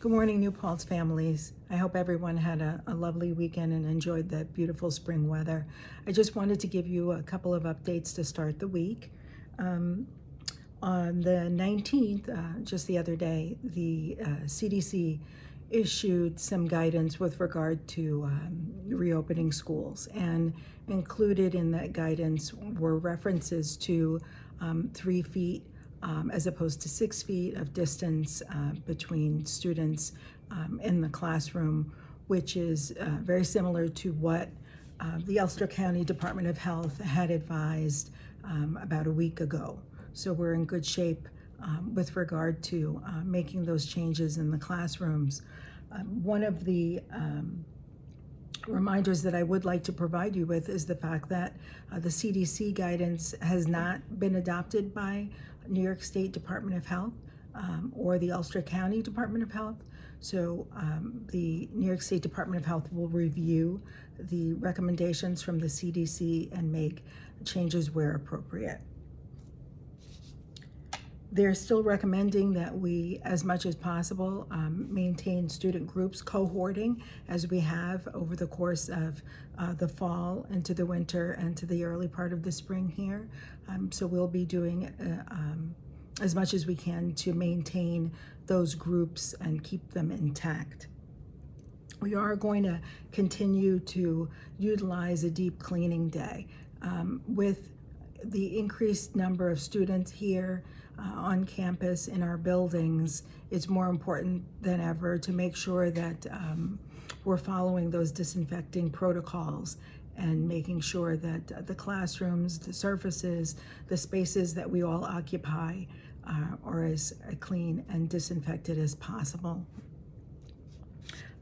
Good morning, New Paltz families. I hope everyone had a lovely weekend and enjoyed the beautiful spring weather. I just wanted to give you a couple of updates to start the week. On the 19th, just the other day, the CDC issued some guidance with regard to reopening schools, and included in that guidance were references to 3 feet as opposed to 6 feet of distance between students in the classroom, which is very similar to what the Ulster County Department of Health had advised about a week ago. So we're in good shape with regard to making those changes in the classrooms. One of the reminders that I would like to provide you with is the fact that the CDC guidance has not been adopted by New York State Department of Health or the Ulster County Department of Health. So the New York State Department of Health will review the recommendations from the CDC and make changes where appropriate. They're still recommending that we, as much as possible, maintain student groups cohorting as we have over the course of the fall into the winter and to the early part of the spring here. So we'll be doing as much as we can to maintain those groups and keep them intact. We are going to continue to utilize a deep cleaning day. With the increased number of students here on campus in our buildings, it's more important than ever to make sure that we're following those disinfecting protocols and making sure that the classrooms, the surfaces, the spaces that we all occupy are as clean and disinfected as possible.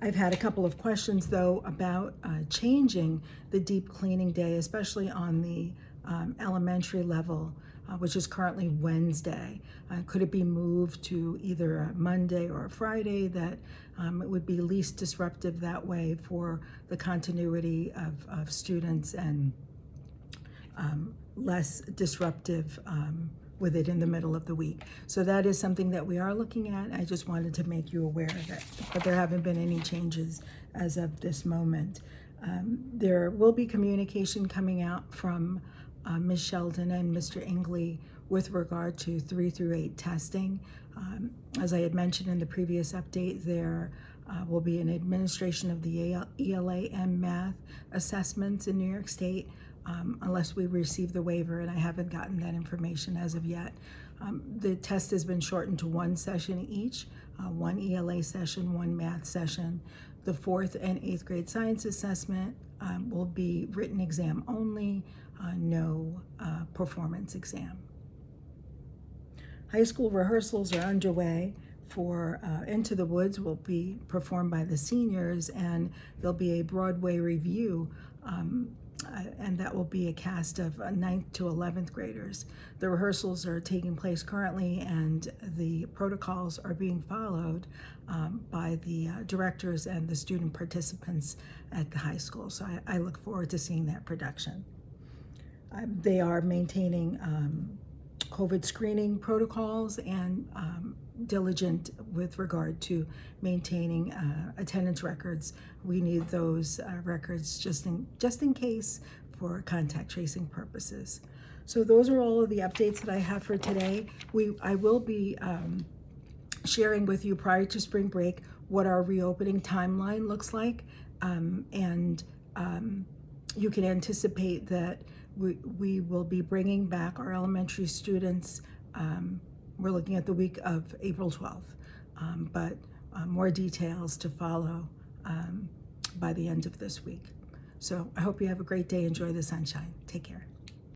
I've had a couple of questions, though, about changing the deep cleaning day, especially on the elementary level, which is currently Wednesday. Could it be moved to either a Monday or a Friday, that it would be least disruptive that way for the continuity of students, and less disruptive with it in the middle of the week? So that is something that we are looking at. I just wanted to make you aware of it, but there haven't been any changes as of this moment. There will be communication coming out from Ms. Sheldon and Mr. Ingley with regard to 3 through 8 testing. As I had mentioned in the previous update, there will be an administration of the ELA and math assessments in New York State, unless we receive the waiver, and I haven't gotten that information as of yet. The test has been shortened to 1 session each, 1 ELA session, 1 math session. The 4th and 8th grade science assessment will be written exam only, no performance exam. High school rehearsals are underway for Into the Woods will be performed by the seniors, and there'll be a Broadway review, and that will be a cast of 9th to 11th graders. The rehearsals are taking place currently, and the protocols are being followed by the directors and the student participants at the high school. So I look forward to seeing that production. They are maintaining COVID screening protocols and diligent with regard to maintaining attendance records. We need those records just in case for contact tracing purposes. So those are all of the updates that I have for today. I will be sharing with you prior to spring break what our reopening timeline looks like, and you can anticipate that we will be bringing back our elementary students. We're looking at the week of April 12th, but more details to follow by the end of this week. So I hope you have a great day. Enjoy the sunshine. Take care.